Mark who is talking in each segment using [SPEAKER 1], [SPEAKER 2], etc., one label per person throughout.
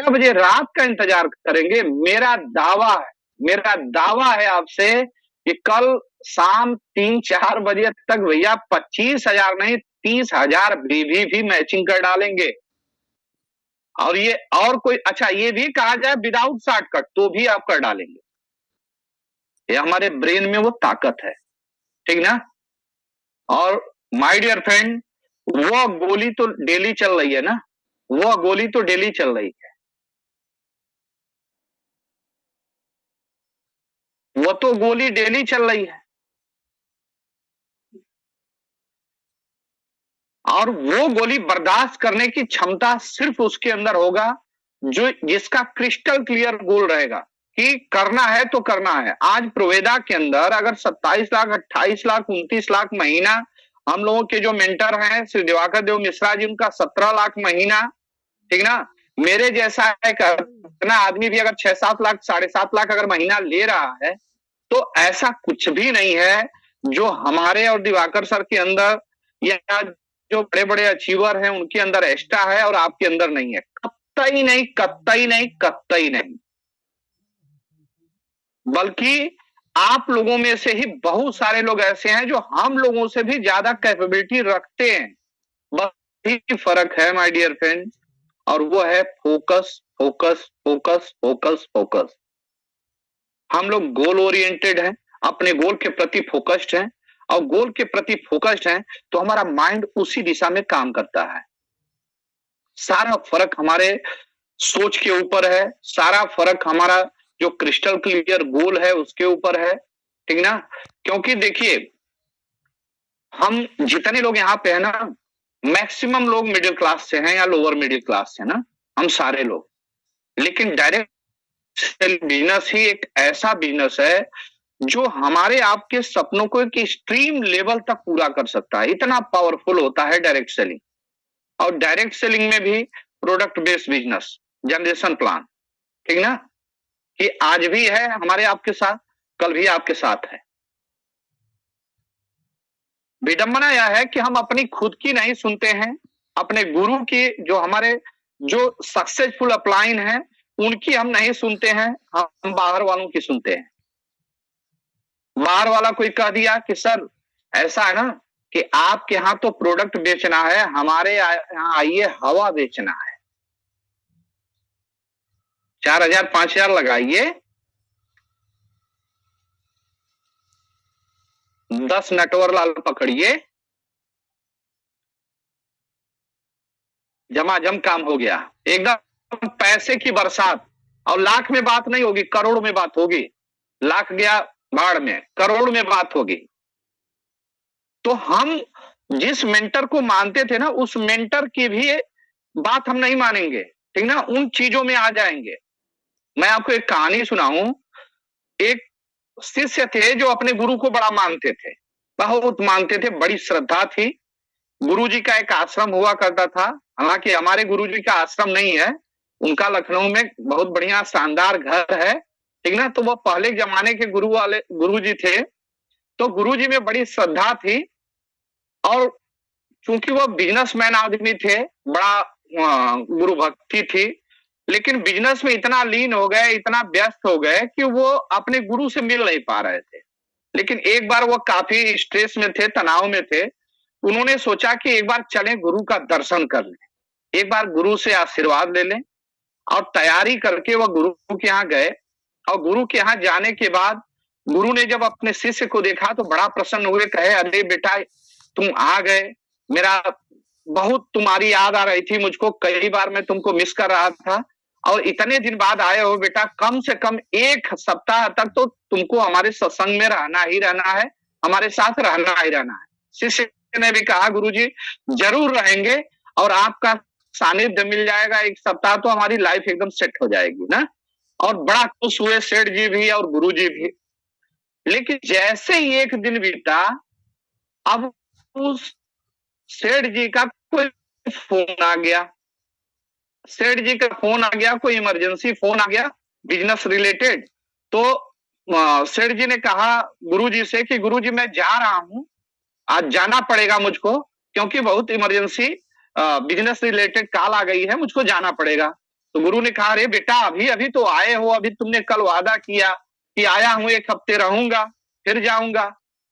[SPEAKER 1] 11 बजे रात का इंतजार करेंगे। मेरा दावा है आपसे कि कल शाम 3-4 बजे तक भैया 25,000 नहीं 30,000 भी मैचिंग कर डालेंगे। और ये और कोई अच्छा ये भी कहा जाए विदाउट शॉर्टकट तो भी आप कर डालेंगे। ये हमारे ब्रेन में वो ताकत है, ठीक ना। और माय डियर फ्रेंड, वो गोली तो डेली चल रही है ना, वो गोली तो डेली चल रही है, वो तो गोली डेली चल रही है। और वो गोली बर्दाश्त करने की क्षमता सिर्फ उसके अंदर होगा जो जिसका क्रिस्टल क्लियर गोल रहेगा कि करना है तो करना है। आज प्रोवेदा के अंदर अगर 27 लाख 28 लाख 29 लाख महीना, हम लोगों के जो मेंटर हैं श्री दिवाकर देव मिश्रा जी, उनका 17 लाख महीना, ठीक ना। मेरे जैसा एक आदमी भी अगर 6-7 लाख 7.5 लाख अगर महीना ले रहा है तो ऐसा कुछ भी नहीं है जो हमारे और दिवाकर सर के अंदर या जो बड़े बड़े अचीवर हैं उनके अंदर एक्स्ट्रा है और आपके अंदर नहीं है। कतई नहीं, कतई नहीं, कतई नहीं। बल्कि आप लोगों में से ही बहुत सारे लोग ऐसे हैं जो हम लोगों से भी ज्यादा कैपेबिलिटी रखते हैं। बस ही फर्क है माय डियर फ्रेंड, और वो है focus focus focus focus focus. हम लोग गोल ओरिएंटेड हैं, अपने गोल के प्रति फोकस्ड हैं, और गोल के प्रति फोकस्ड हैं तो हमारा माइंड उसी दिशा में काम करता है। सारा फर्क हमारे सोच के ऊपर है, सारा फर्क हमारा जो क्रिस्टल क्लियर गोल है उसके ऊपर है, ठीक ना। क्योंकि देखिए हम जितने लोग यहाँ पे है ना, मैक्सिमम लोग मिडिल क्लास से हैं या लोअर मिडिल क्लास से ना, हम सारे लोग। लेकिन डायरेक्ट बिजनेस ही एक ऐसा बिजनेस है जो हमारे आपके सपनों को एक एक्सट्रीम लेवल तक पूरा कर सकता है। इतना पावरफुल होता है डायरेक्ट सेलिंग। और डायरेक्ट सेलिंग में भी product based business, generation plan, ठीक ना, कि आज भी है हमारे आपके साथ, कल भी आपके साथ है। विडंबना यह है कि हम अपनी खुद की नहीं सुनते हैं, अपने गुरु की, जो हमारे जो सक्सेसफुल अपलाइन है उनकी हम नहीं सुनते हैं, हम बाहर वालों की सुनते हैं। बाहर वाला कोई कह दिया कि सर ऐसा है ना कि आपके यहां तो प्रोडक्ट बेचना है, हमारे यहां आइए हवा बेचना है, 4,000 5,000 लगाइए, 10 नटवर लाल पकड़िए, झमाझम काम हो गया। एकदम पैसे की बरसात। और लाख में बात नहीं होगी, करोड़ में बात होगी। लाख गया बाढ़ में, करोड़ में बात होगी। तो हम जिस मेंटर को मानते थे ना, उस मेंटर की भी बात हम नहीं मानेंगे, ठीक ना, उन चीजों में आ जाएंगे। मैं आपको एक कहानी सुनाऊं। एक शिष्य थे जो अपने गुरु को बड़ा मानते थे, बहुत मानते थे, बड़ी श्रद्धा थी। गुरुजी का एक आश्रम हुआ करता था, हालांकि हमारे गुरुजी का आश्रम नहीं है, उनका लखनऊ में बहुत बढ़िया शानदार घर है, ठीक ना। तो वो पहले जमाने के गुरुजी थे, तो गुरुजी में बड़ी श्रद्धा थी। और चूंकि वो बिजनेसमैन आदमी थे, बड़ा गुरु भक्ति थी, लेकिन बिजनेस में इतना लीन हो गए, इतना व्यस्त हो गए कि वो अपने गुरु से मिल नहीं पा रहे थे। लेकिन एक बार वो काफी स्ट्रेस में थे, तनाव में थे। उन्होंने सोचा कि एक बार चलें गुरु का दर्शन कर लें, एक बार गुरु से आशीर्वाद ले लें। और तैयारी करके वो गुरु के यहाँ गए। और गुरु के यहाँ जाने के बाद गुरु ने जब अपने शिष्य को देखा तो बड़ा प्रसन्न हुए, कहे अरे बेटा तुम आ गए, मेरा बहुत तुम्हारी याद आ रही थी, मुझको कई बार मैं तुमको मिस कर रहा था, और इतने दिन बाद आए हो बेटा, कम से कम 1 सप्ताह तक तो तुमको हमारे सत्संग में रहना ही रहना है, हमारे साथ रहना ही रहना है। शिष्य ने भी कहा गुरुजी जरूर रहेंगे, और आपका सानिध्य मिल जाएगा 1 सप्ताह तो हमारी लाइफ एकदम सेट हो जाएगी ना। और बड़ा खुश हुए सेठ जी भी और गुरुजी भी। लेकिन जैसे ही 1 दिन बीता, अब उस सेठ जी का कोई फोन आ गया, सेठ जी का फोन आ गया, कोई इमरजेंसी फोन आ गया बिजनेस रिलेटेड। तो सेठ जी ने कहा गुरुजी से कि गुरुजी मैं जा रहा हूं, आज जाना पड़ेगा मुझको, क्योंकि बहुत इमरजेंसी बिजनेस रिलेटेड कॉल आ गई है, मुझको जाना पड़ेगा। तो गुरु ने कहा, अरे बेटा अभी अभी तो आए हो, अभी तुमने कल वादा किया कि आया हूं, 1 हफ्ते रहूंगा फिर जाऊंगा।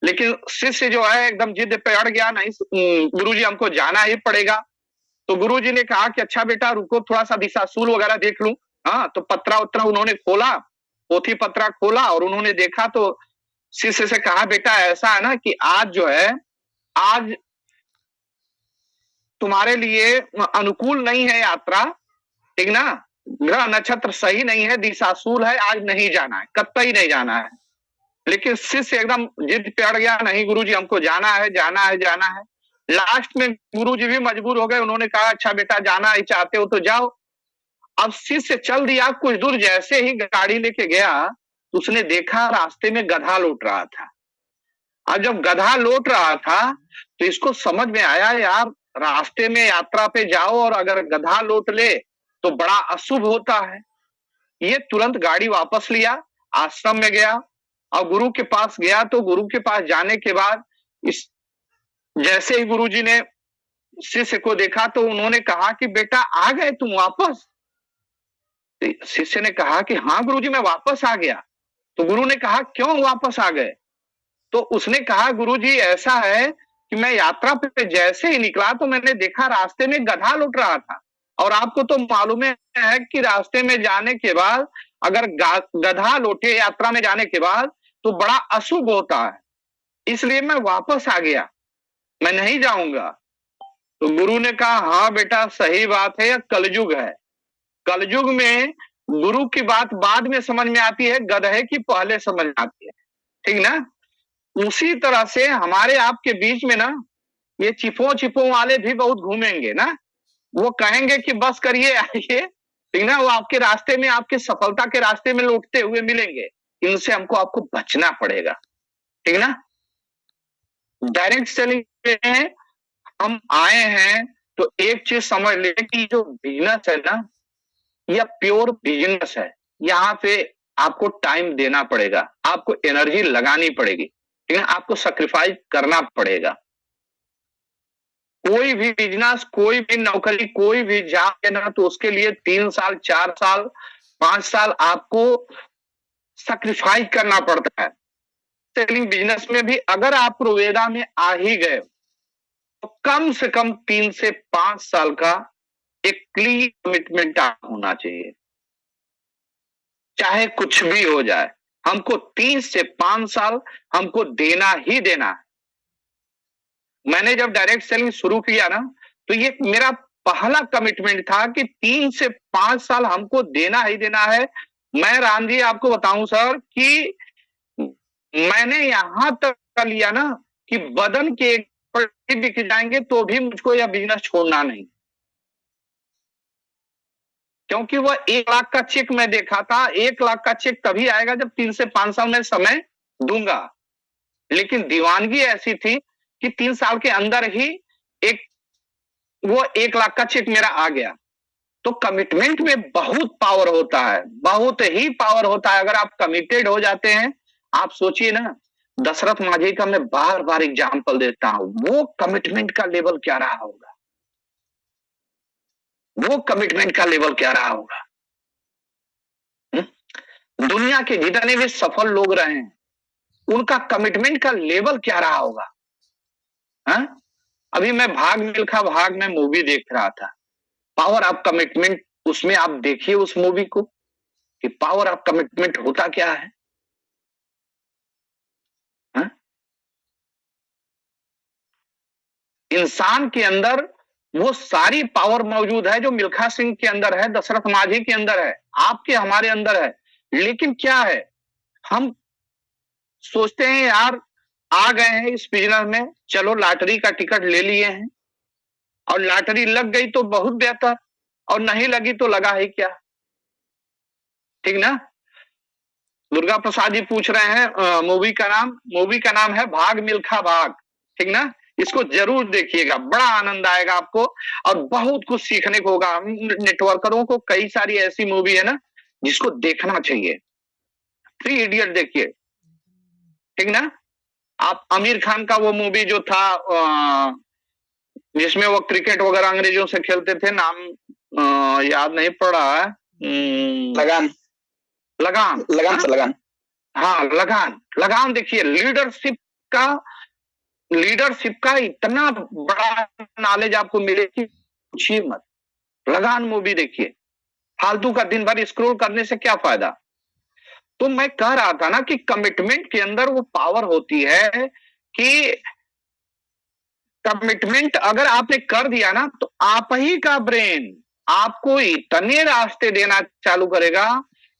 [SPEAKER 1] लेकिन शिष्य जो है एकदम जिद पे अड़ गया, नहीं गुरुजी हमको जाना ही पड़ेगा। तो गुरुजी ने कहा कि अच्छा बेटा रुको, थोड़ा सा दिशाशूल वगैरह देख लूं। हाँ, तो पत्रा उत्रा उन्होंने खोला, पोथी पत्रा खोला और उन्होंने देखा तो शिष्य से कहा, बेटा ऐसा है ना कि आज जो है, आज तुम्हारे लिए अनुकूल नहीं है यात्रा, ठीक ना, ग्रह नक्षत्र सही नहीं है, दिशाशूल है, आज नहीं जाना है, कतई नहीं जाना है। लेकिन शिष्य एकदम जिद पे अड़ गया, नहीं गुरुजी हमको जाना है, जाना है, जाना है। लास्ट में गुरुजी भी मजबूर हो गए, उन्होंने कहा अच्छा बेटा जाना ही चाहते हो तो जाओ। अब शिष्य चल दिया, कुछ दूर जैसे ही गाड़ी लेके गया, उसने देखा रास्ते में गधा लौट रहा था। अब जब गधा लौट रहा था तो इसको समझ में आया, यार रास्ते में यात्रा पे जाओ और अगर गधा लौट ले तो बड़ा अशुभ होता है। ये तुरंत गाड़ी वापस लिया, आश्रम में गया और गुरु के पास गया। तो गुरु के पास जाने के बाद इस जैसे ही गुरुजी ने शिष्य को देखा तो उन्होंने कहा कि बेटा आ गए तुम वापस? शिष्य ने कहा कि हाँ गुरुजी मैं वापस आ गया। तो गुरु ने कहा क्यों वापस आ गए? तो उसने कहा गुरुजी ऐसा है कि मैं यात्रा पे जैसे ही निकला तो मैंने देखा रास्ते में गधा लौट रहा था, और आपको तो मालूम है कि रास्ते में जाने के बाद अगर गधा लौटे यात्रा में जाने के बाद तो बड़ा अशुभ होता है, इसलिए मैं वापस आ गया, मैं नहीं जाऊंगा। तो गुरु ने कहा हाँ बेटा सही बात है, यह कलयुग है, कलयुग में गुरु की बात बाद में समझ में आती है, गधे की पहले समझ में आती है, ठीक ना। उसी तरह से हमारे आपके बीच में ना ये चिपो वाले भी बहुत घूमेंगे ना, वो कहेंगे कि बस करिए आइए, ठीक ना, वो आपके रास्ते में, आपके सफलता के रास्ते में लौटते हुए मिलेंगे। इनसे हमको आपको बचना पड़ेगा, ठीक ना। डायरेक्ट सेलिंग में हम आए हैं तो एक चीज समझ ले कि जो बिजनेस है ना, यह प्योर बिजनेस है। यहाँ पे आपको टाइम देना पड़ेगा, आपको एनर्जी लगानी पड़ेगी, ठीक है, आपको सैक्रिफाइस करना पड़ेगा। कोई भी बिजनेस, कोई भी नौकरी, कोई भी जॉब है ना, तो उसके लिए 3 साल, 4 साल, 5 साल आपको सैक्रिफाइस करना पड़ता है। सेलिंग बिजनेस में भी अगर आप प्रोवेदा में आ ही गए तो कम से कम 3 से 5 साल का एक क्लियर कमिटमेंट होना चाहिए, चाहे कुछ भी हो जाए, हमको 3 से 5 साल हमको देना ही देना है। मैंने जब डायरेक्ट सेलिंग शुरू किया ना, तो ये मेरा पहला कमिटमेंट था कि 3 से 5 साल हमको देना ही देना है। मैं राम जी आपको बताऊं सर कि मैंने यहां तक कर लिया ना कि बदन के बिक जाएंगे तो भी मुझको यह बिजनेस छोड़ना नहीं, क्योंकि वह 1 लाख का चेक मैं देखा था। 1 लाख का चेक तभी आएगा जब 3 से 5 साल में समय दूंगा, लेकिन दीवानगी ऐसी थी कि 3 साल के अंदर ही वो 1 लाख का चेक मेरा आ गया। तो कमिटमेंट में बहुत पावर होता है, बहुत ही पावर होता है। अगर आप कमिटेड हो जाते हैं, आप सोचिए ना, दशरथ माझी का मैं बार बार एग्जाम्पल देता हूं, वो कमिटमेंट का लेवल क्या रहा होगा, वो कमिटमेंट का लेवल क्या रहा होगा। दुनिया के जितने भी सफल लोग रहे हैं, उनका कमिटमेंट का लेवल क्या रहा होगा। हा? अभी मैं भाग मिल्खा भाग में मूवी देख रहा था, पावर ऑफ कमिटमेंट, उसमें आप देखिए उस मूवी को कि पावर ऑफ कमिटमेंट होता क्या है। हा? इंसान के अंदर वो सारी पावर मौजूद है जो मिल्खा सिंह के अंदर है, दशरथ माझी के अंदर है, आपके हमारे अंदर है। लेकिन क्या है, हम सोचते हैं यार आ गए हैं इस बिजनेस में, चलो लॉटरी का टिकट ले लिए हैं, और लॉटरी लग गई तो बहुत बेहतर, और नहीं लगी तो लगा ही क्या, ठीक ना। दुर्गा प्रसाद जी पूछ रहे हैं मूवी का नाम है भाग मिल्खा भाग, ठीक ना। इसको जरूर देखिएगा, बड़ा आनंद आएगा आपको और बहुत कुछ सीखने को होगा। नेटवर्करों को कई सारी ऐसी मूवी है ना जिसको देखना चाहिए। 3 इडियट देखिए, ठीक ना। आप आमिर खान का वो मूवी जो था जिसमें वो क्रिकेट वगैरह अंग्रेजों से खेलते थे, नाम याद नहीं पड़ा है।
[SPEAKER 2] लगान
[SPEAKER 1] लगान
[SPEAKER 2] लगान से लगान।
[SPEAKER 1] हाँ लगान। लगान देखिए, लीडरशिप का इतना बड़ा नॉलेज आपको मिले कि पूछिए मत। लगान मूवी देखिए, फालतू का दिन भर स्क्रॉल करने से क्या फायदा। तो मैं कह रहा था ना कि कमिटमेंट के अंदर वो पावर होती है कि कमिटमेंट अगर आपने कर दिया ना तो आप ही का ब्रेन आपको इतने रास्ते देना चालू करेगा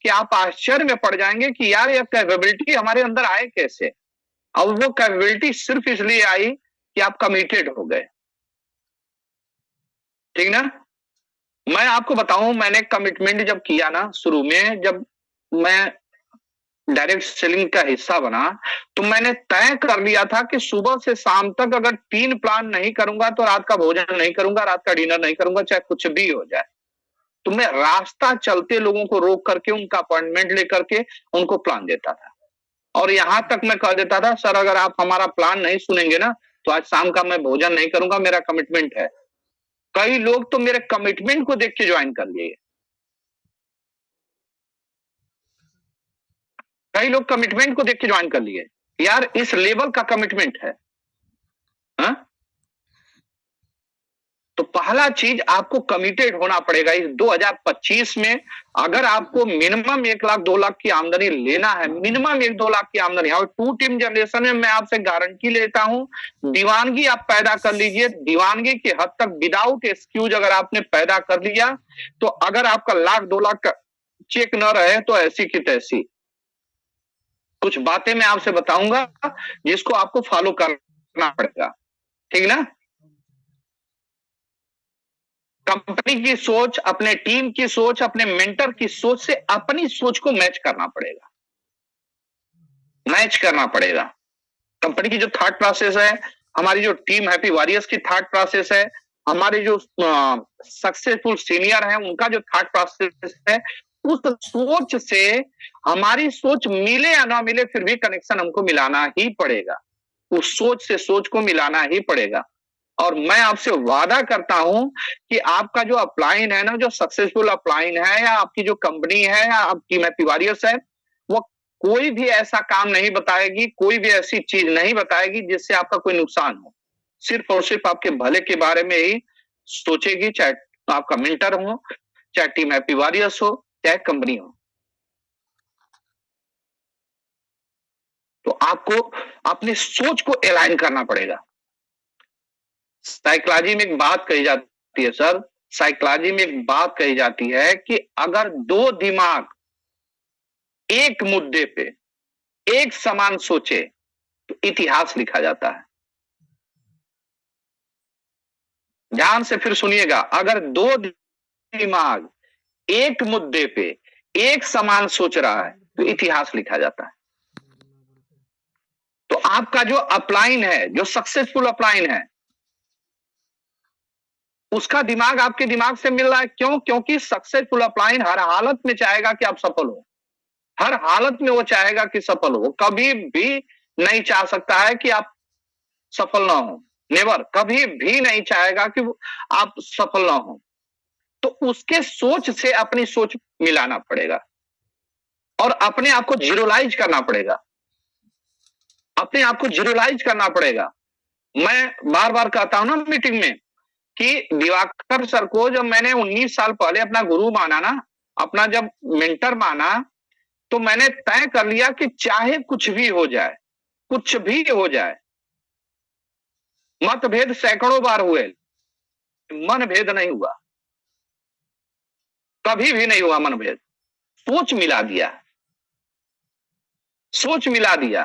[SPEAKER 1] कि आप आश्चर्य में पड़ जाएंगे कि यार यह कैपेबिलिटी हमारे अंदर आए कैसे। और वो कैपेबिलिटी सिर्फ इसलिए आई कि आप कमिटेड हो गए। ठीक ना। मैं आपको बताऊं, मैंने कमिटमेंट जब किया ना शुरू में, जब मैं डायरेक्ट सेलिंग का हिस्सा बना, तो मैंने तय कर लिया था कि सुबह से शाम तक अगर 3 प्लान नहीं करूंगा तो रात का भोजन नहीं करूंगा, रात का डिनर नहीं करूंगा, चाहे कुछ भी हो जाए। तो मैं रास्ता चलते लोगों को रोक करके उनका अपॉइंटमेंट लेकर के उनको प्लान देता था। और यहां तक मैं कह देता था, सर अगर आप हमारा प्लान नहीं सुनेंगे ना तो आज शाम का मैं भोजन नहीं करूंगा, मेरा कमिटमेंट है। कई लोग तो मेरे कमिटमेंट को देख के ज्वाइन कर लिए। कई लोग कमिटमेंट को देख के ज्वाइन कर लिए, यार इस लेवल का कमिटमेंट है। हा? तो पहला चीज आपको कमिटेड होना पड़ेगा इस 2025 में। अगर आपको मिनिमम 1 लाख 2 लाख की आमदनी लेना है, मिनिमम 1-2 लाख की आमदनी, और 2 टीम जनरेशन में मैं आपसे गारंटी लेता हूं, दीवानगी आप पैदा कर लीजिए। दीवानगी की हद तक विदाउट एक्सक्यूज अगर आपने पैदा कर लिया, तो अगर आपका 1 लाख 2 लाख का चेक न रहे तो ऐसी की तैसी। कुछ बातें मैं आपसे बताऊंगा जिसको आपको फॉलो करना पड़ेगा। ठीक ना। कंपनी की सोच, अपने टीम की सोच, अपने मेंटर की सोच से अपनी सोच को मैच करना पड़ेगा। मैच करना पड़ेगा। कंपनी की जो थॉट प्रोसेस है, हमारी जो टीम हैप्पी वॉरियर्स की थॉट प्रोसेस है, हमारे जो सक्सेसफुल सीनियर हैं उनका जो थॉट प्रोसेस है, उस सोच से हमारी सोच मिले या ना मिले फिर भी कनेक्शन हमको मिलाना ही पड़ेगा। उस सोच से सोच को मिलाना ही पड़ेगा। और मैं आपसे वादा करता हूं कि आपका जो अपलाइन है ना, जो सक्सेसफुल अपलाइन है या आपकी जो कंपनी है या आपकी हैप्पी वॉरियर्स है, वो कोई भी ऐसा काम नहीं बताएगी, कोई भी ऐसी चीज नहीं बताएगी जिससे आपका कोई नुकसान हो। सिर्फ और सिर्फ आपके भले के बारे में ही सोचेगी, चाहे आपका मेंटर हो, चाहे टीम हैप्पी वॉरियर्स हो, चाहे कंपनी हो। तो आपको अपनी सोच को अलाइन करना पड़ेगा। साइकोलॉजी में एक बात कही जाती है सर, साइकोलॉजी में एक बात कही जाती है कि अगर 2 दिमाग एक मुद्दे पे एक समान सोचे तो इतिहास लिखा जाता है। ध्यान से फिर सुनिएगा, अगर 2 दिमाग एक मुद्दे पे एक समान सोच रहा है तो इतिहास लिखा जाता है। तो आपका जो अपलाइन है, जो सक्सेसफुल अपलाइन है, उसका दिमाग आपके दिमाग से मिल रहा है। क्यों? क्योंकि सक्सेसफुल अपलाइन हर हालत में चाहेगा कि आप सफल हो। हर हालत में वो चाहेगा कि सफल हो। कभी भी नहीं चाह सकता है कि आप सफल ना हो। नेवर, कभी भी नहीं चाहेगा कि आप सफल ना हो। तो उसके सोच से अपनी सोच मिलाना पड़ेगा और अपने आप को जीरोलाइज करना पड़ेगा। अपने आप को जीरोलाइज करना पड़ेगा। मैं बार बार कहता हूं ना मीटिंग में कि दिवाकर सर को जब मैंने 19 साल पहले अपना गुरु माना ना, अपना जब मेंटर माना, तो मैंने तय कर लिया कि चाहे कुछ भी हो जाए, कुछ भी हो जाए, मतभेद सैकड़ों बार हुए, मनभेद नहीं हुआ, कभी भी नहीं हुआ मनभेद। सोच मिला दिया, सोच मिला दिया।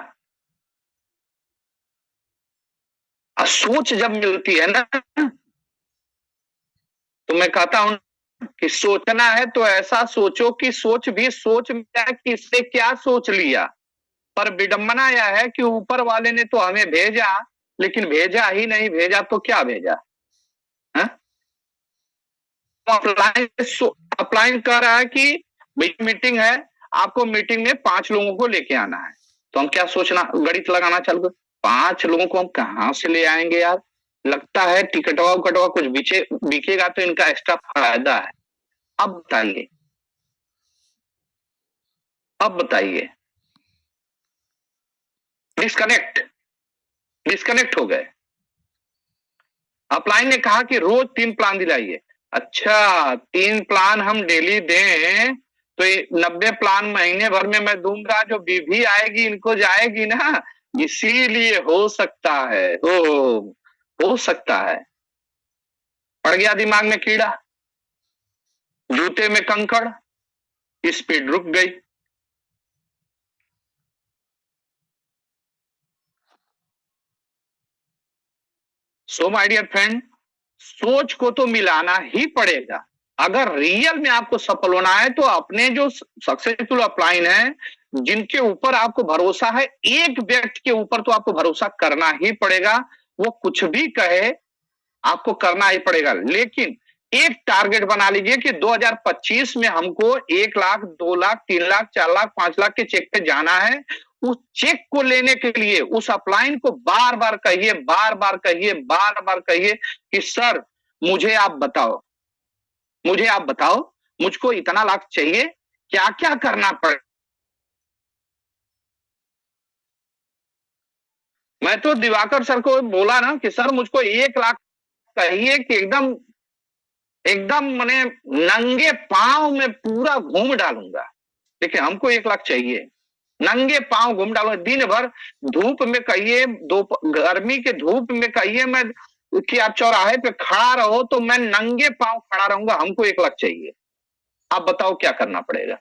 [SPEAKER 1] और सोच जब मिलती है ना, तो मैं कहता हूं कि सोचना है तो ऐसा सोचो कि सोच भी सोच में जाए कि इसने क्या सोच लिया। पर विडंबना यह है कि ऊपर वाले ने तो हमें भेजा, लेकिन भेजा ही नहीं। भेजा तो क्या भेजा है? अप्लाइन कर रहा है कि मीटिंग है, आपको मीटिंग में 5 लोगों को लेके आना है। तो हम क्या सोचना, गणित लगाना चालू कर, 5 लोगों को हम कहां से ले आएंगे यार। लगता है टिकटवा उकटवा कुछ बिकेगा तो इनका एक्स्ट्रा फायदा है। अब बताइए, अब बताइए, डिस्कनेक्ट हो गए। अपलाइन ने कहा कि रोज 3 प्लान दिलाइए। अच्छा, 3 प्लान हम डेली दें तो 90 प्लान महीने भर में मैं दूंगा, जो बीवी आएगी इनको जाएगी ना, इसीलिए हो सकता है, हो सकता है। पड़ गया दिमाग में कीड़ा, जूते में कंकड़, स्पीड रुक गई। सो माय डियर फ्रेंड, सोच को तो मिलाना ही पड़ेगा। अगर रियल में आपको सफल होना है तो अपने जो सक्सेसफुल अपलाइन है, जिनके ऊपर आपको भरोसा है, एक व्यक्ति के ऊपर तो आपको भरोसा करना ही पड़ेगा। वो कुछ भी कहे आपको करना ही पड़ेगा। लेकिन एक टारगेट बना लीजिए कि 2025 में हमको 1 लाख, 2 लाख, 3 लाख, 4 लाख, 5 लाख के चेक पे जाना है। उस चेक को लेने के लिए उस अपलाइन को बार बार कहिए, बार बार कहिए, बार बार कहिए कि सर मुझे आप बताओ, मुझे आप बताओ, मुझको इतना लाख चाहिए, क्या क्या करना पड़े। मैं तो दिवाकर सर को बोला ना कि सर मुझको 1 लाख चाहिए कि एकदम एकदम मैंने नंगे पांव में पूरा घूम डालूंगा। देखिए हमको 1 लाख चाहिए, नंगे पांव घूम डालूंगा। दिन भर धूप में कहिए, गर्मी के धूप में कहिए मैं कि आप चौराहे पे खड़ा रहो तो मैं नंगे पांव खड़ा रहूंगा, हमको 1 लाख चाहिए। आप बताओ क्या करना पड़ेगा।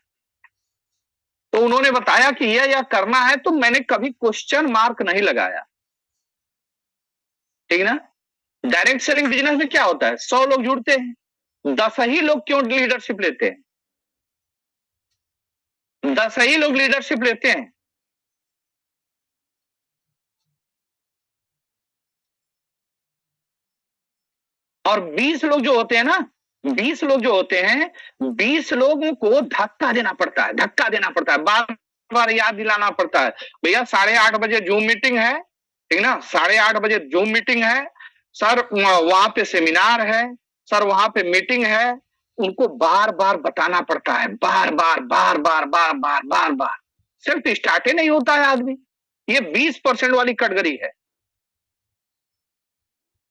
[SPEAKER 1] तो उन्होंने बताया कि यह करना है, तो मैंने कभी क्वेश्चन मार्क नहीं लगाया, ठीक ना। डायरेक्ट सेलिंग बिजनेस में क्या होता है, 100 लोग जुड़ते हैं, 10 ही लोग क्यों लीडरशिप लेते हैं, 10 ही लोग लीडरशिप लेते हैं। और 20 लोग जो होते हैं ना, 20 लोग जो होते हैं, 20 लोगों को धक्का देना पड़ता है, धक्का देना पड़ता है, बार बार याद दिलाना पड़ता है। भैया 8:30 बजे जूम मीटिंग है, ठीक ना, 8:30 बजे जूम मीटिंग है सर, वहां पे सेमिनार है सर, वहां पे मीटिंग है। उनको बार बार बताना पड़ता है, बार बार बार बार बार बार बार बार। सिर्फ स्टार्ट ही नहीं होता है आदमी। ये 20% वाली कैटेगरी है।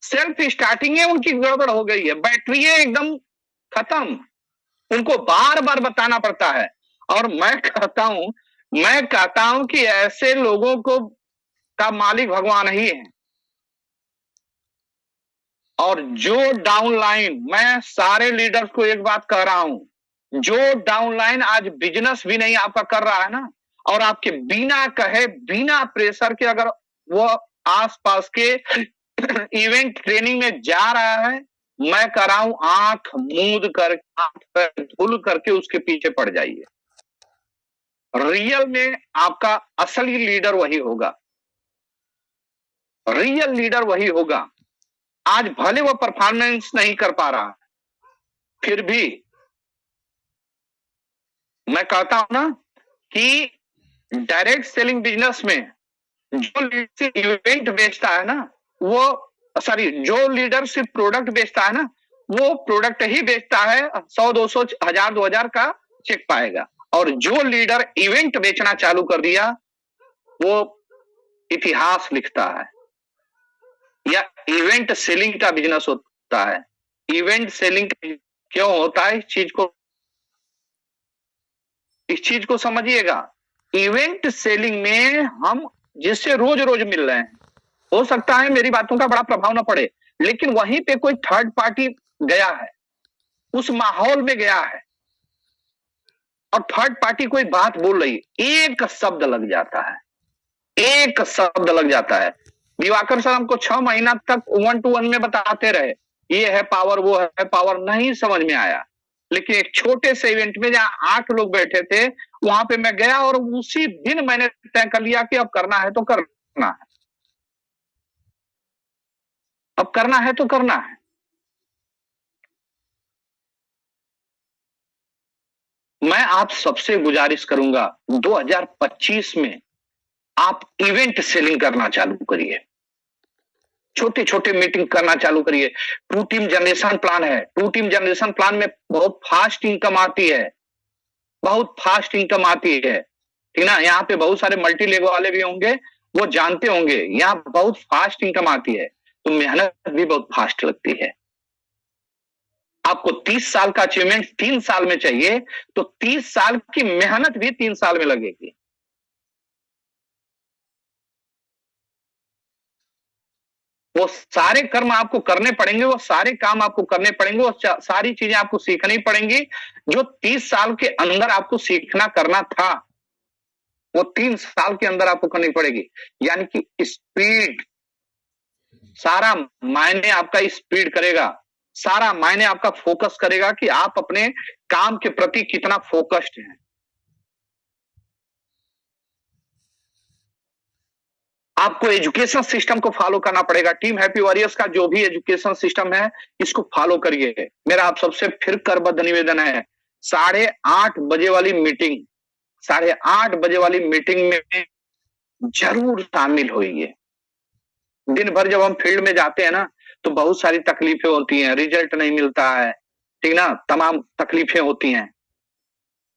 [SPEAKER 1] सेल्फ स्टार्टिंग है उनकी गड़बड़ हो गई है, बैटरी एकदम खत्म, उनको बार बार बताना पड़ता है। और मैं कहता हूं कि ऐसे लोगों को का मालिक भगवान ही है। और जो डाउनलाइन, मैं सारे लीडर्स को एक बात कह रहा हूं, जो डाउनलाइन आज बिजनेस भी नहीं आपका कर रहा है ना, और आपके बिना कहे, बिना प्रेशर के अगर वो आसपास के इवेंट ट्रेनिंग में जा रहा है, मैं कह रहा हूं आंख मूंद कर, आंख धुल करके उसके पीछे पड़ जाइए। रियल में आपका असली लीडर वही होगा, रियल लीडर वही होगा। आज भले वो परफॉर्मेंस नहीं कर पा रहा, फिर भी मैं कहता हूं ना कि डायरेक्ट सेलिंग बिजनेस में जो लीडरशिप इवेंट बेचता है ना, वो सॉरी, जो लीडरशिप प्रोडक्ट बेचता है ना, वो प्रोडक्ट ही बेचता है, 100, 200, 1000, 2000 का चेक पाएगा। और जो लीडर इवेंट बेचना चालू कर दिया, वो इतिहास लिखता है। या इवेंट सेलिंग का बिजनेस होता है। इवेंट सेलिंग क्यों होता है, इस चीज को समझिएगा। इवेंट सेलिंग में हम जिससे रोज रोज मिल रहे हैं, हो सकता है मेरी बातों का बड़ा प्रभाव ना पड़े, लेकिन वहीं पे कोई थर्ड पार्टी गया है, उस माहौल में गया है, और थर्ड पार्टी कोई बात बोल रही, एक शब्द लग जाता है, एक शब्द लग जाता है। दिवाकर सर हमको 6 महीना तक 1 to 1 में बताते रहे, ये है पावर, वो है पावर, नहीं समझ में आया। लेकिन एक छोटे से इवेंट में जहां 8 लोग बैठे थे, वहां पे मैं गया और उसी दिन मैंने तय कर लिया कि अब करना है तो करना है, अब करना है तो करना है। मैं आप सबसे गुजारिश करूंगा 2025 में आप इवेंट सेलिंग करना चालू करिए। छोटे छोटे मीटिंग करना चालू करिए। 2 टीम जनरेशन प्लान है, 2 टीम जनरेशन प्लान में बहुत फास्ट इनकम आती है, बहुत फास्ट इनकम आती है, ठीक ना। यहाँ पे बहुत सारे मल्टी लेवल वाले भी होंगे, वो जानते होंगे यहाँ बहुत फास्ट इनकम आती है, तो मेहनत भी बहुत फास्ट लगती है। आपको 30 साल का अचीवमेंट 3 साल में चाहिए, तो 30 साल की मेहनत भी 3 साल में लगेगी। वो सारे कर्म आपको करने पड़ेंगे, वो सारे काम आपको करने पड़ेंगे, वो सारी चीजें आपको सीखनी पड़ेंगी जो 30 साल के अंदर आपको सीखना करना था, वो 3 साल के अंदर आपको करनी पड़ेगी। यानी कि स्पीड, सारा मायने आपका स्पीड करेगा, सारा मायने आपका फोकस करेगा कि आप अपने काम के प्रति कितना फोकस्ड हैं। आपको एजुकेशन सिस्टम को फॉलो करना पड़ेगा। टीम हैप्पी वॉरियर्स का जो भी एजुकेशन सिस्टम है, इसको फॉलो करिए। मेरा आप सबसे फिर करबद्ध निवेदन है, 8:30 बजे वाली मीटिंग, 8:30 बजे वाली मीटिंग में जरूर शामिल होइए। दिन भर जब हम फील्ड में जाते हैं ना, तो बहुत सारी तकलीफें होती हैं, रिजल्ट नहीं मिलता है, ठीक ना, तमाम तकलीफें होती हैं।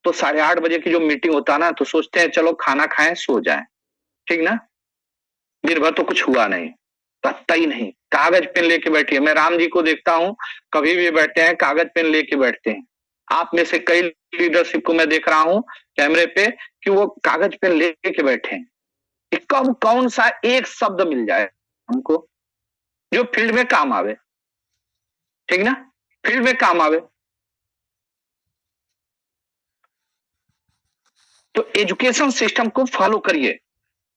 [SPEAKER 1] तो 8:30 बजे की जो मीटिंग होता है ना, तो सोचते हैं चलो खाना खाएं सो जाएं, ठीक ना। दिन भर तो कुछ हुआ नहीं, पत्ता ही नहीं, कागज पेन लेके बैठिए। मैं राम जी को देखता हूं, कभी भी बैठते हैं कागज पेन लेके बैठते हैं। आप में से कई लीडरशिप को मैं देख रहा हूं कैमरे पे कि वो कागज पेन लेके बैठे हैं। कब कौन सा एक शब्द मिल जाए हमको जो फील्ड में काम आवे, ठीक ना, फील्ड में काम आवे। तो एजुकेशन सिस्टम को फॉलो करिए,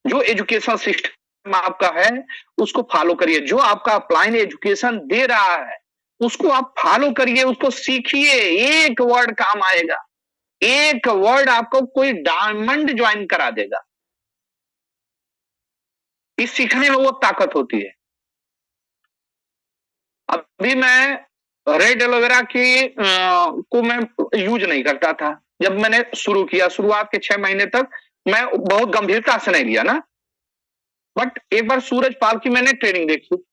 [SPEAKER 1] जो एजुकेशन सिस्टम आपका है उसको फॉलो करिए। जो आपका अपलाइन एजुकेशन दे रहा है उसको आप फॉलो करिए, उसको सीखिए। एक वर्ड काम आएगा, एक वर्ड आपको कोई डायमंड ज्वाइन करा देगा। इस सीखने में वो ताकत होती है। अभी मैं रेड एलोवेरा की को मैं यूज नहीं करता था। जब मैंने शुरू किया, शुरुआत के 6 महीने तक मैं बहुत गंभीरता से नहीं लिया ना, बट एक बार सूरज पाल की मैंने ट्रेनिंग देखी।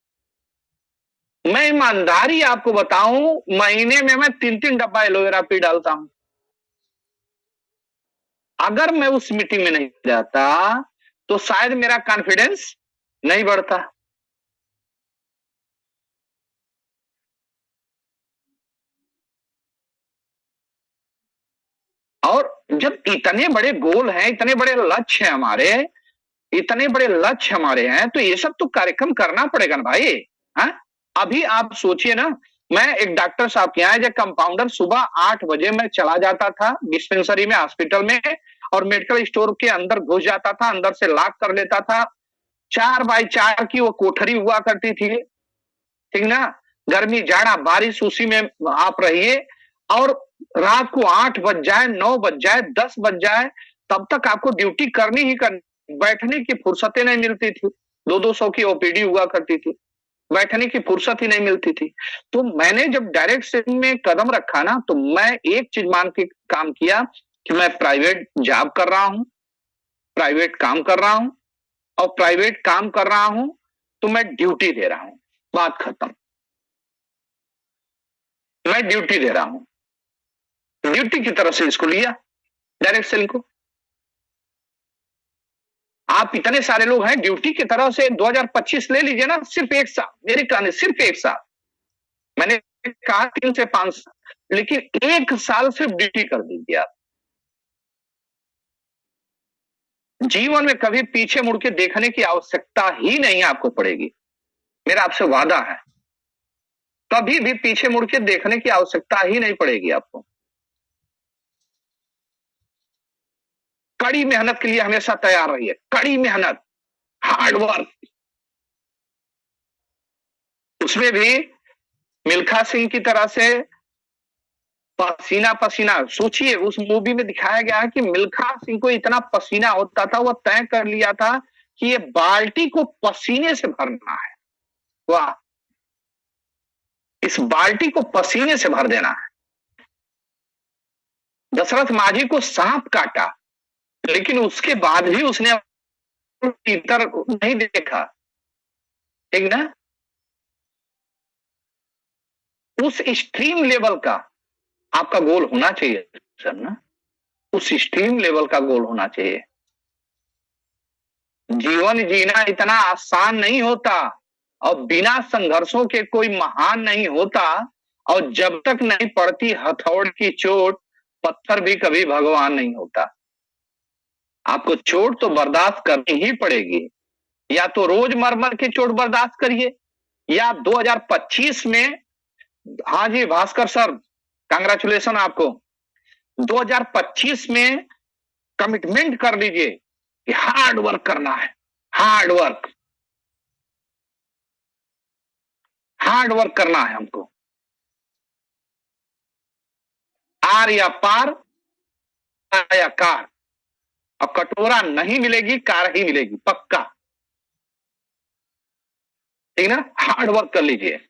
[SPEAKER 1] मैं ईमानदारी आपको बताऊं, महीने में मैं 3-3 डब्बा एलोवेरा पी डालता हूं। अगर मैं उस मीटिंग में नहीं जाता तो शायद मेरा कॉन्फिडेंस नहीं बढ़ता। और जब इतने बड़े गोल हैं, इतने बड़े लक्ष्य हैं हमारे, इतने बड़े लक्ष्य हमारे हैं, तो ये सब तो कार्यक्रम करना पड़ेगा ना भाई। हा? अभी आप सोचिए ना, मैं एक डॉक्टर साहब के यहाँ जब कंपाउंडर, सुबह 8 बजे मैं चला जाता था डिस्पेंसरी में, हॉस्पिटल में, और मेडिकल स्टोर के अंदर घुस जाता था, अंदर से लॉक कर लेता था। 4x4 की वो कोठरी हुआ करती थी, ठीक ना। गर्मी जाड़ा बारिश उसी में आप रहिए, और रात को 8 बज जाए, 9 बज जाए, 10 बज जाए, तब तक आपको ड्यूटी करनी ही करनी। बैठने की फुर्सतें नहीं मिलती थी। 200 की ओपीडी हुआ करती थी, बैठने की फुर्सत ही नहीं मिलती थी। तो मैंने जब डायरेक्ट सेलिंग में कदम रखा ना, तो मैं एक चीज मान के काम किया कि मैं प्राइवेट जॉब कर रहा हूं, प्राइवेट काम कर रहा हूं, और प्राइवेट काम कर रहा हूं तो मैं ड्यूटी दे रहा हूं। बात खत्म। मैं ड्यूटी दे रहा हूं, ड्यूटी की तरफ से इसको लिया, डायरेक्ट सेलिंग को। आप इतने सारे लोग हैं, ड्यूटी की तरह से 2025 ले लीजिए ना, सिर्फ 1 साल, मेरे कहने सिर्फ 1 साल, मैंने कहा 3 से 5 साल, लेकिन 1 साल सिर्फ ड्यूटी कर दीजिए आप। जीवन में कभी पीछे मुड़ के देखने की आवश्यकता ही नहीं आपको पड़ेगी, मेरा आपसे वादा है। कभी भी पीछे मुड़ के देखने की आवश्यकता ही नहीं पड़ेगी आपको। कड़ी मेहनत के लिए हमेशा तैयार रहिए, कड़ी मेहनत, हार्ड वर्क। उसमें भी मिल्खा सिंह की तरह से पसीना पसीना, सोचिए उस मूवी में दिखाया गया है कि मिल्खा सिंह को इतना पसीना होता था, वह तय कर लिया था कि ये बाल्टी को पसीने से भरना है। वाह, इस बाल्टी को पसीने से भर देना है। दशरथ माझी को सांप काटा, लेकिन उसके बाद भी उसने इतर नहीं देखा, ठीक ना। उस एक्सट्रीम लेवल का आपका गोल होना चाहिए सर ना, उस एक्सट्रीम लेवल का गोल होना चाहिए। जीवन जीना इतना आसान नहीं होता, और बिना संघर्षों के कोई महान नहीं होता, और जब तक नहीं पड़ती हथौड़ की चोट, पत्थर भी कभी भगवान नहीं होता। आपको चोट तो बर्दाश्त करनी ही पड़ेगी, या तो रोज मर के चोट बर्दाश्त करिए, या 2025 में, हाँ जी भास्कर सर, कांग्रेचुलेशन आपको, 2025 में कमिटमेंट कर लीजिए कि हार्ड वर्क करना है, हार्ड वर्क करना है हमको। आर या पार या कार, अब कटोरा नहीं मिलेगी, कार ही मिलेगी पक्का, ठीक ना। हार्ड वर्क कर लीजिए।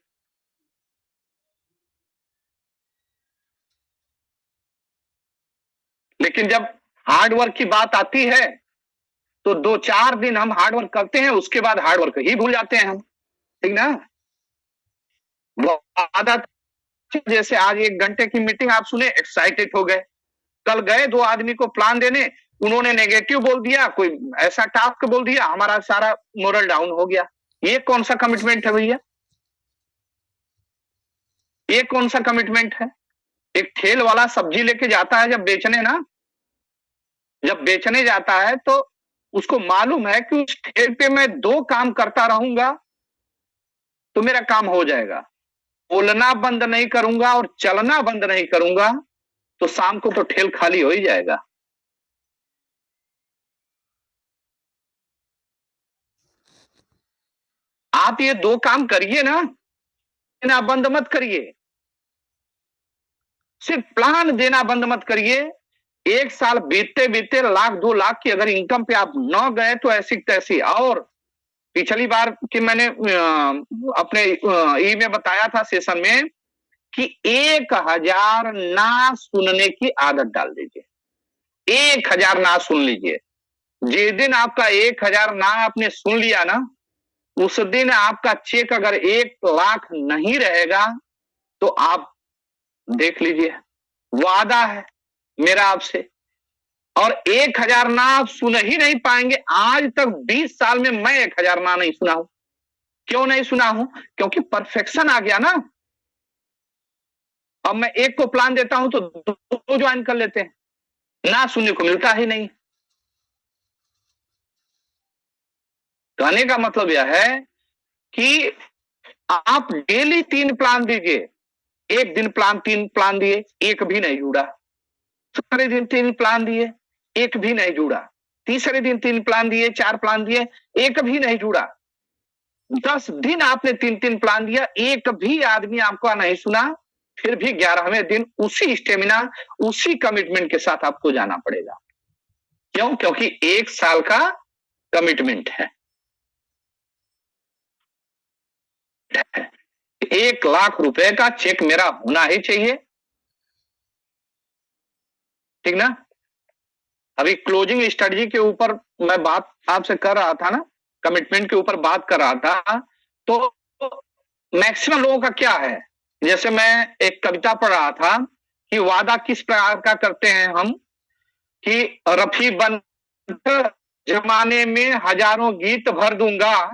[SPEAKER 1] लेकिन जब हार्ड वर्क की बात आती है तो 2-4 दिन हम हार्ड वर्क करते हैं, उसके बाद हार्ड वर्क ही भूल जाते हैं हम, ठीक ना। वो आदत, जैसे आज 1 घंटे की मीटिंग आप सुने, एक्साइटेड हो गए, कल गए 2 आदमी को प्लान देने, उन्होंने नेगेटिव बोल दिया, कोई ऐसा टास्क बोल दिया, हमारा सारा मोरल डाउन हो गया। ये कौन सा कमिटमेंट है भैया, ये कौन सा कमिटमेंट है। एक ठेल वाला सब्जी लेके जाता है जब बेचने ना, जब बेचने जाता है तो उसको मालूम है कि उस ठेल पे मैं 2 काम करता रहूंगा तो मेरा काम हो जाएगा, बोलना बंद नहीं करूंगा और चलना बंद नहीं करूंगा तो शाम को तो ठेल खाली हो ही जाएगा। आप ये 2 काम करिए ना, देना बंद मत करिए, सिर्फ प्लान देना बंद मत करिए। 1 साल बीतते बीतते 1 लाख 2 लाख की अगर इनकम पे आप न गए तो ऐसी तैसी। और पिछली बार कि मैंने अपने ई में बताया था सेशन में कि 1000 ना सुनने की आदत डाल दीजिए, 1000 ना सुन लीजिए। जिस दिन आपका 1000 ना आपने सुन लिया ना, उस दिन आपका चेक अगर 1 लाख नहीं रहेगा तो आप देख लीजिए, वादा है मेरा आपसे। और 1000 ना आप सुन ही नहीं पाएंगे। आज तक 20 साल में मैं 1000 ना नहीं सुना हूं। क्यों नहीं सुना हूं? क्योंकि परफेक्शन आ गया ना। अब मैं एक को प्लान देता हूं तो 2 ज्वाइन कर लेते हैं, ना सुनने को मिलता ही नहीं। कहने का मतलब यह है कि आप डेली 3 प्लान दीजिए। एक दिन 3 प्लान दिए, एक भी नहीं जुड़ा। दूसरे दिन 3 प्लान दिए, एक भी नहीं जुड़ा। तीसरे दिन 3 प्लान दिए, 4 प्लान दिए, एक भी नहीं जुड़ा। 10 दिन आपने 3-3 प्लान दिया, एक भी आदमी आपका नहीं सुना। फिर भी 11वें दिन उसी स्टेमिना, उसी कमिटमेंट के साथ आपको जाना पड़ेगा। क्यों? क्योंकि 1 साल का कमिटमेंट है। 1 लाख रुपए का चेक मेरा होना ही चाहिए, ठीक ना। अभी क्लोजिंग स्ट्रेटजी के ऊपर मैं बात आपसे कर रहा था ना, कमिटमेंट के ऊपर बात कर रहा था। तो मैक्सिमम लोगों का क्या है, जैसे मैं एक कविता पढ़ रहा था कि वादा किस प्रकार का करते हैं हम, कि रफी बन जमाने में हजारों गीत भर दूंगा,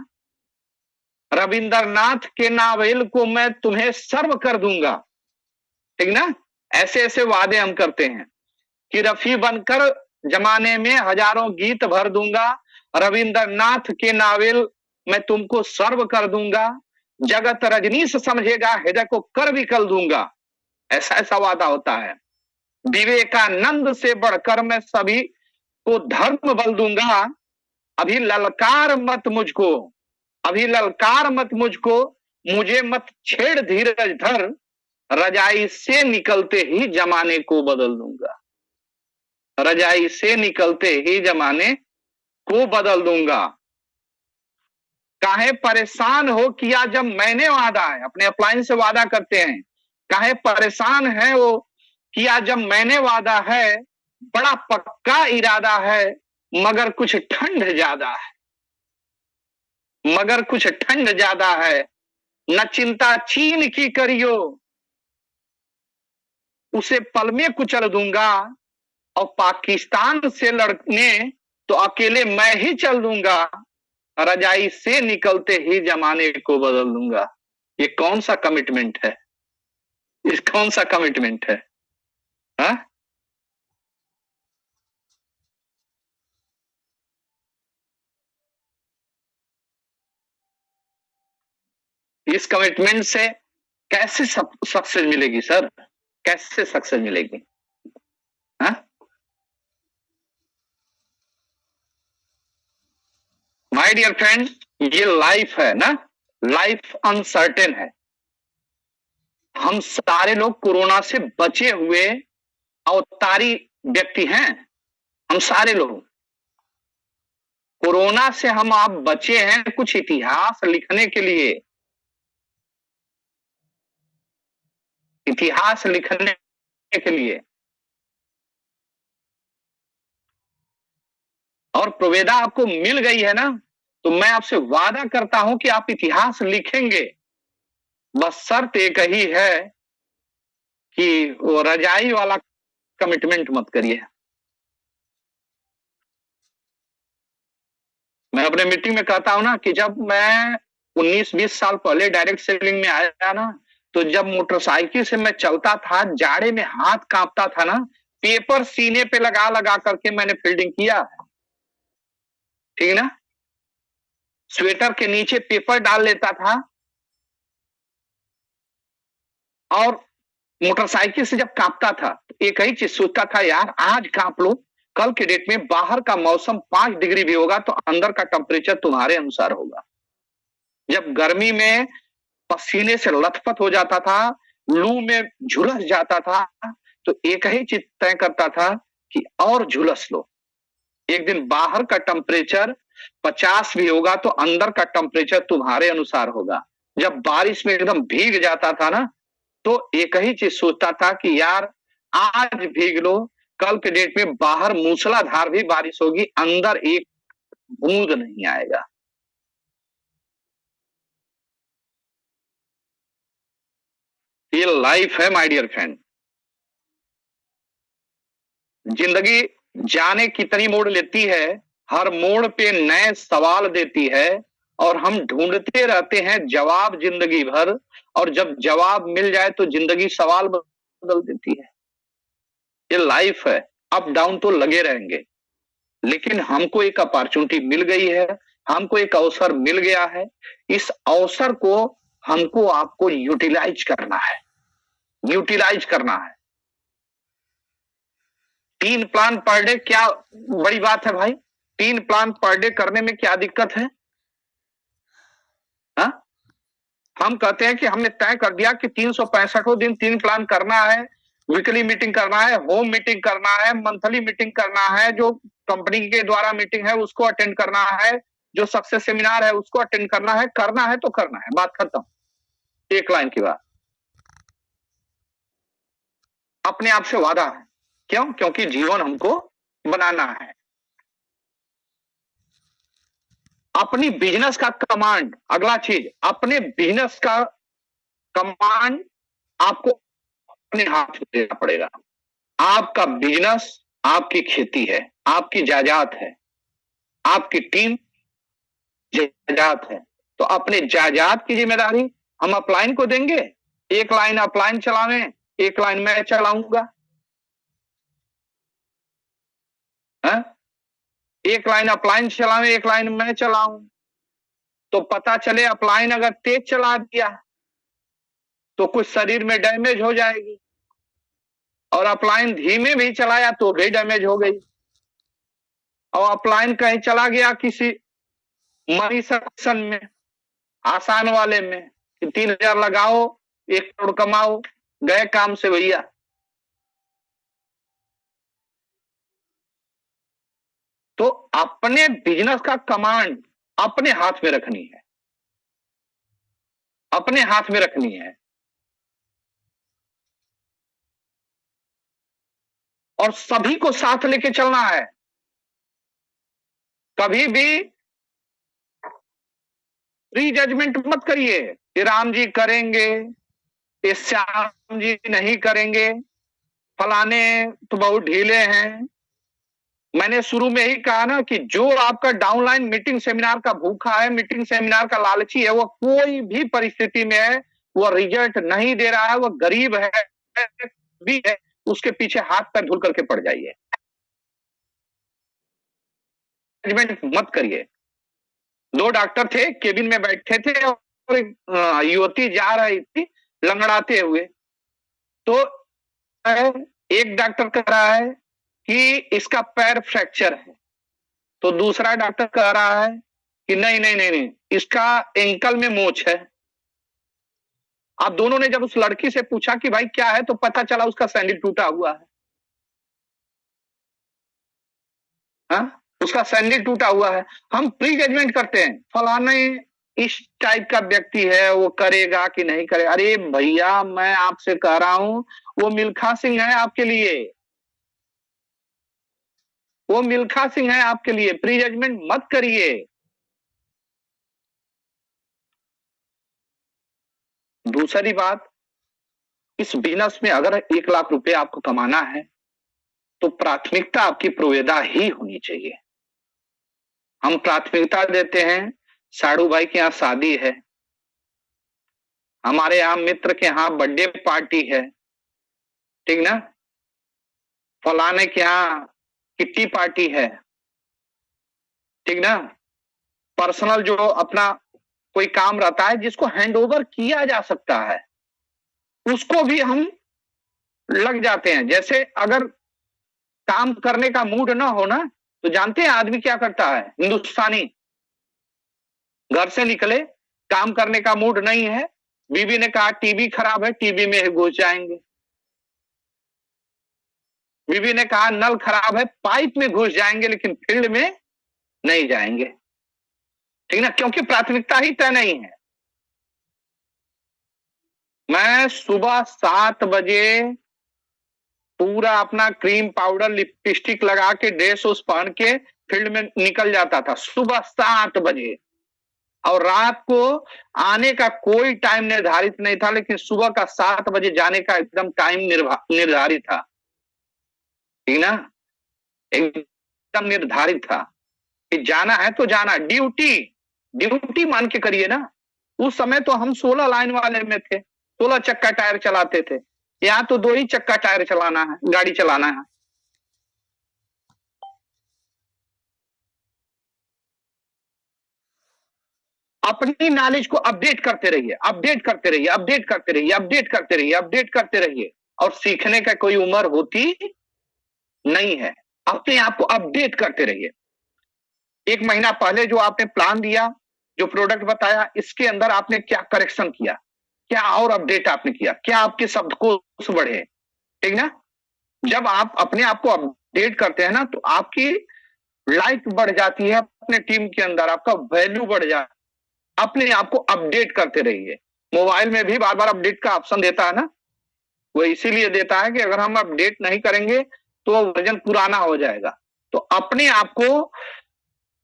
[SPEAKER 1] रविंद्रनाथ के नावल को मैं तुम्हें सर्व कर दूंगा, ठीक ना। ऐसे ऐसे वादे हम करते हैं कि रफी बनकर जमाने में हजारों गीत भर दूंगा, रविंद्रनाथ के नावल मैं तुमको सर्व कर दूंगा, जगत रजनीश समझेगा, हृदय को कर विकल दूंगा। ऐसा ऐसा वादा होता है। विवेकानंद से बढ़कर मैं सभी को धर्म बल दूंगा, अभी ललकार मत मुझको, अभी ललकार मत मुझको, मुझे मत छेड़ धीरज धर, रजाई से निकलते ही जमाने को बदल दूंगा, रजाई से निकलते ही जमाने को बदल दूंगा। काहे परेशान हो किया जब मैंने वादा है, अपने अपलाइन से वादा करते हैं, काहे परेशान है वो किया जब मैंने वादा है, बड़ा पक्का इरादा है मगर कुछ ठंड ज्यादा है, मगर कुछ ठंड ज्यादा है, न चिंता चीन की करियो, उसे पल में कुचल दूंगा, और पाकिस्तान से लड़ने तो अकेले मैं ही चल दूंगा, रजाई से निकलते ही जमाने को बदल दूंगा। ये कौन सा कमिटमेंट है? ये कौन सा कमिटमेंट है? हा? इस कमिटमेंट से कैसे सक्सेस मिलेगी सर? कैसे सक्सेस मिलेगी? हा? माय डियर फ्रेंड, ये लाइफ है ना, लाइफ अनसर्टेन है। हम सारे लोग कोरोना से बचे हुए अवतारी व्यक्ति हैं। हम सारे लोग कोरोना से हम आप बचे हैं कुछ इतिहास लिखने के लिए, इतिहास लिखने के लिए। और प्रोवेदा आपको मिल गई है ना, तो मैं आपसे वादा करता हूं कि आप इतिहास लिखेंगे। बस शर्त एक ही है कि वो रजाई वाला कमिटमेंट मत करिए। मैं अपने मीटिंग में कहता हूं ना कि जब मैं 19-20 साल पहले डायरेक्ट सेलिंग में आया ना, तो जब मोटरसाइकिल से मैं चलता था, जाड़े में हाथ कांपता था ना, पेपर सीने पे लगा लगा करके मैंने फील्डिंग किया, ठीक ना। स्वेटर के नीचे पेपर डाल लेता था, और मोटरसाइकिल से जब कांपता था तो एक ही चीज सोचता था, यार आज कांप लो, कल के डेट में बाहर का मौसम 5 डिग्री भी होगा तो अंदर का टेम्परेचर तुम्हारे अनुसार होगा। जब गर्मी में पसीने से लथपथ हो जाता था, लू में झुलस जाता था, तो एक ही चीज तय करता था कि और झुलस लो। एक दिन बाहर का टेम्परेचर 50 भी होगा तो अंदर का टेम्परेचर तुम्हारे अनुसार होगा। जब बारिश में एकदम भीग जाता था ना, तो एक ही चीज सोचता था कि यार आज भीग लो, कल के डेट में बाहर मूसलाधार भी बारिश होगी, अंदर एक बूंद नहीं आएगा। ये लाइफ है माय डियर फ्रेंड। जिंदगी जाने कितनी मोड़ लेती है, हर मोड़ पे नए सवाल देती है, और हम ढूंढते रहते हैं जवाब जिंदगी भर, और जब जवाब मिल जाए तो जिंदगी सवाल बदल देती है। ये लाइफ है, अप डाउन तो लगे रहेंगे, लेकिन हमको एक अपॉर्चुनिटी मिल गई है, हमको एक अवसर मिल गया है। इस अवसर को हमको आपको यूटिलाइज करना है, यूटिलाइज करना है। 3 प्लान पर डे क्या बड़ी बात है भाई? 3 प्लान पर डे करने में क्या दिक्कत है? हा? हम कहते हैं कि हमने तय कर दिया कि 365 दिन 3 प्लान करना है, वीकली मीटिंग करना है, होम मीटिंग करना है, मंथली मीटिंग करना है, जो कंपनी के द्वारा मीटिंग है उसको अटेंड करना है, जो सक्सेस सेमिनार है उसको अटेंड करना है। करना है तो करना है, बात खत्म। एक लाइन की बात। अपने आप से वादा है। क्यों? क्योंकि जीवन हमको बनाना है। अपनी बिजनेस का कमांड, अगला चीज, अपने बिजनेस का कमांड आपको अपने हाथ में लेना पड़ेगा। आपका बिजनेस आपकी खेती है, आपकी जायदाद है, आपकी टीम जायदाद है, तो अपने जायदाद की जिम्मेदारी हम अपलाइन को देंगे। एक लाइन अपलाइन चलावें, एक लाइन मैं चलाऊंगा। एक लाइन अपलाइन चलावें, एक लाइन मैं चलाऊं, तो पता चले अपलाइन अगर तेज चला दिया तो कुछ शरीर में डैमेज हो जाएगी, और अपलाइन धीमे भी चलाया तो भी डैमेज हो गई। और अपलाइन कहीं चला गया किसी मनी सेक्शन में, आसान वाले में, कि 3,000 लगाओ 1 करोड़ कमाओ, गए काम से भैया। तो अपने बिजनेस का कमांड अपने हाथ में रखनी है, अपने हाथ में रखनी है, और सभी को साथ लेके चलना है। कभी भी प्री जजमेंट मत करिए कि राम जी करेंगे, ये श्याम जी नहीं करेंगे। फलाने तो बहुत ढीले हैं। मैंने शुरू में ही कहा ना कि जो आपका डाउनलाइन मीटिंग सेमिनार का भूखा है, मीटिंग सेमिनार का लालची है, वो कोई भी परिस्थिति में है, वो रिजल्ट नहीं दे रहा है, वो गरीब है भी है, उसके पीछे हाथ पैर धुल करके पड़ जाइए, मत करिए। 2 डॉक्टर थे, केबिन में बैठे थे और एक युवती जा रही थी लंगड़ाते हुए। तो एक डॉक्टर कह रहा है कि इसका पैर फ्रैक्चर है, तो दूसरा डॉक्टर कह रहा है कि नहीं नहीं नहीं नहीं, इसका एंकल में मोच है। अब दोनों ने जब उस लड़की से पूछा कि भाई क्या है, तो पता चला उसका सैंडल टूटा हुआ है। हाँ, उसका सैंडल टूटा हुआ है। हम प्री जजमेंट करते हैं, फलाने इस टाइप का व्यक्ति है, वो करेगा कि नहीं करेगा। अरे भैया, मैं आपसे कह रहा हूं, वो मिल्खा सिंह है आपके लिए, वो मिल्खा सिंह है आपके लिए। प्री जजमेंट मत करिए। दूसरी बात, इस बिजनेस में अगर 1 लाख रुपए आपको कमाना है तो प्राथमिकता आपकी प्रोवेदा ही होनी चाहिए। हम प्राथमिकता देते हैं, साड़ू भाई के यहाँ शादी है, हमारे यहाँ मित्र के यहाँ बर्थडे पार्टी है, ठीक ना, फलाने के यहाँ किट्टी पार्टी है, ठीक ना, पर्सनल जो अपना कोई काम रहता है जिसको हैंडओवर किया जा सकता है, उसको भी हम लग जाते हैं। जैसे अगर काम करने का मूड ना हो ना, तो जानते हैं आदमी क्या करता है, हिंदुस्तानी, घर से निकले, काम करने का मूड नहीं है, बीवी ने कहा टीवी खराब है, टीवी में ही घुस जाएंगे। बीवी ने कहा नल खराब है, पाइप में घुस जाएंगे, लेकिन फील्ड में नहीं जाएंगे, ठीक ना, क्योंकि प्राथमिकता ही तय नहीं है। मैं सुबह 7 बजे पूरा अपना क्रीम पाउडर लिपस्टिक लगा के ड्रेस उस पहन के फील्ड में निकल जाता था, सुबह 7 बजे। और रात को आने का कोई टाइम निर्धारित नहीं था, लेकिन सुबह का 7 बजे जाने का एकदम टाइम निर्धारित था, ठीक ना, एकदम निर्धारित था कि जाना है तो जाना। ड्यूटी ड्यूटी मान के करिए ना। उस समय तो हम 16 लाइन वाले में थे, 16 चक्का टायर चलाते थे। यहाँ तो 2 ही चक्का टायर चलाना है, गाड़ी चलाना है। अपनी नॉलेज को अपडेट करते रहिए, अपडेट करते रहिए, अपडेट करते रहिए, अपडेट करते रहिए, अपडेट करते रहिए। और सीखने का कोई उम्र होती नहीं है, अपने आप को अपडेट करते रहिए। 1 महीना पहले जो आपने प्लान दिया, जो प्रोडक्ट बताया, इसके अंदर आपने क्या करेक्शन किया, क्या और अपडेट आपने किया, क्या आपके शब्दकोश बढ़े, ठीक ना। जब आप अपने आप को अपडेट करते हैं ना, तो आपकी लाइफ बढ़ जाती है, अपने टीम के अंदर आपका वैल्यू बढ़ जाता है। अपने आप को अपडेट करते रहिए। मोबाइल में भी बार बार अपडेट का ऑप्शन देता है ना, वो इसीलिए देता है कि अगर हम अपडेट नहीं करेंगे तो वर्जन पुराना हो जाएगा। तो अपने आप को,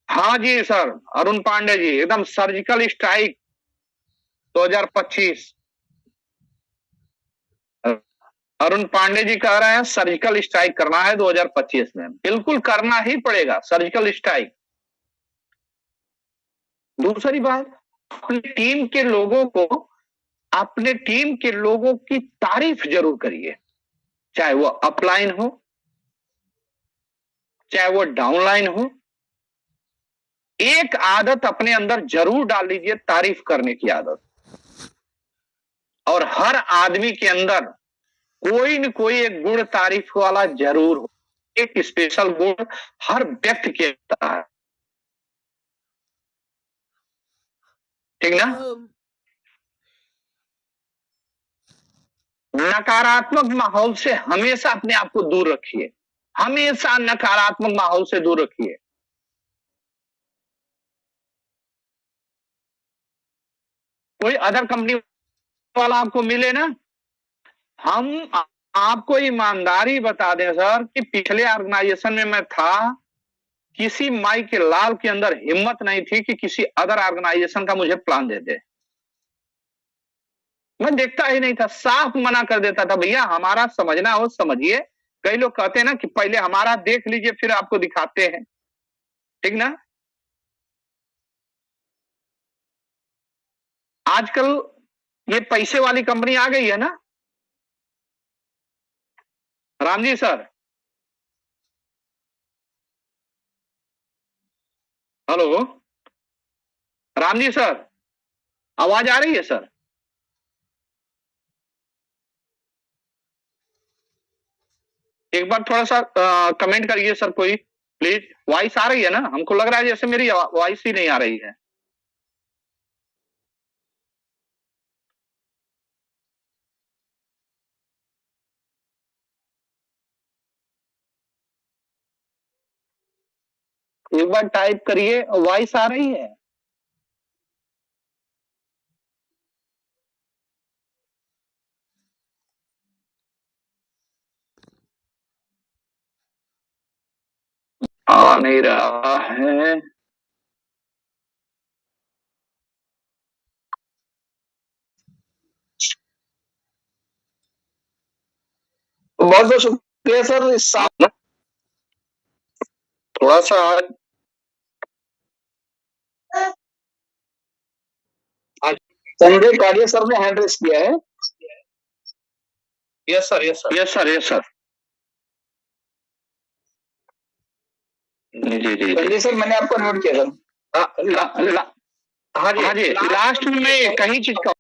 [SPEAKER 1] हाँ जी सर, अरुण पांडे जी, एकदम सर्जिकल स्ट्राइक 2025। अरुण पांडे जी कह रहे हैं सर्जिकल स्ट्राइक करना है 2025 में, बिल्कुल करना ही पड़ेगा सर्जिकल स्ट्राइक। दूसरी बात, अपनी टीम के लोगों को, अपने टीम के लोगों की तारीफ जरूर करिए, चाहे वो अपलाइन हो, चाहे वो डाउनलाइन हो। एक आदत अपने अंदर जरूर डाल लीजिए, तारीफ करने की आदत। और हर आदमी के अंदर कोई न कोई एक गुण तारीफ वाला जरूर हो, एक स्पेशल गुण हर व्यक्ति के अंदर है, ठीक ना। नकारात्मक माहौल से हमेशा अपने आप को दूर रखिए, हमेशा नकारात्मक माहौल से दूर रखिए। कोई अदर कंपनी वाला आपको मिले ना, हम आपको ईमानदारी बता दें सर कि पिछले ऑर्गेनाइजेशन में मैं था, किसी माई के लाल के अंदर हिम्मत नहीं थी कि किसी अदर ऑर्गेनाइजेशन का मुझे प्लान दे दे। मैं देखता ही नहीं था, साफ मना कर देता था, भैया हमारा समझना हो समझिए। कई लोग कहते हैं ना कि पहले हमारा देख लीजिए फिर आपको दिखाते हैं, ठीक ना। आजकल ये पैसे वाली कंपनी आ गई है ना Ram ji sir. Hello Ram ji sir, आवाज आ रही है सर? एक बार थोड़ा सा कमेंट करिए सर कोई प्लीज। वॉइस आ रही है ना? हमको लग रहा है जैसे मेरी वॉइस ही नहीं आ रही है। एक बार टाइप करिए, वॉइस आ रही है? आ नहीं रहा है। बहुत बहुत शुक्रिया सर। इस थोड़ा सा संजय कालिया सर ने हैंड रेस किया है। Yes sir, yes sir, yes sir, yes sir. जी जी संजय सर, मैंने आपको नोट किया सर। हाँ जी, हाँ जी, लास्ट में मैं कहीं चीज का